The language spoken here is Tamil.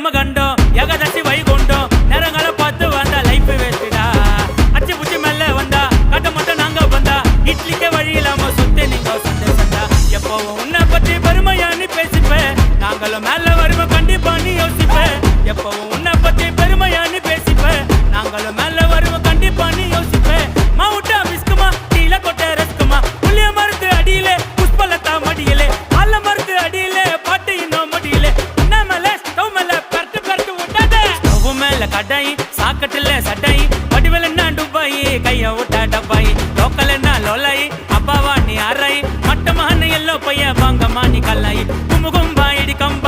கண்டோம் ஏகாதசி வைகுண்டோம் நேரங்களை பார்த்து வந்தா லைஃப் வேஸ்டா அச்சு புச்சி மேல வந்தா கட்ட மட்டும் நாங்க வந்தா இட்லிக்கே வழி இல்லாம சுத்தி நீங்க சந்தேசந்தா எப்பவும் உன்னை பத்தி பெருமையானு பேசிப்பேன் நாங்களும் மேல வருவோம் கண்டிப்பா நீ யோசிப்பேன் எப்பவும் உன்னை பத்தி பெருமையானு பேசிப்பேன் நாங்களும் மேல வருவோம் கண்டிப்பா நீ யோசிப்பேன் மாவுட்டா மிஸ்குமா கீழே கொட்ட ரஸ்குமா புளிய மருந்து அடியிலே புஷ்பலத்தா மடியிலே அல்ல மருந்து அடியிலே பாட்டு இன்னும் மடியிலே கடாய் சாக்கட்டுல சட்டாய் வடிவல் என்ன டுபாய் கைய விட்டா டப்பாய் லோக்கல் என்ன லோலாய் அப்பாவா நீ அறாய் மட்டமான எல்லோ பைய வாங்கம்மா நீ கல்லாய் கும்பு கும்பா இடி கம்பா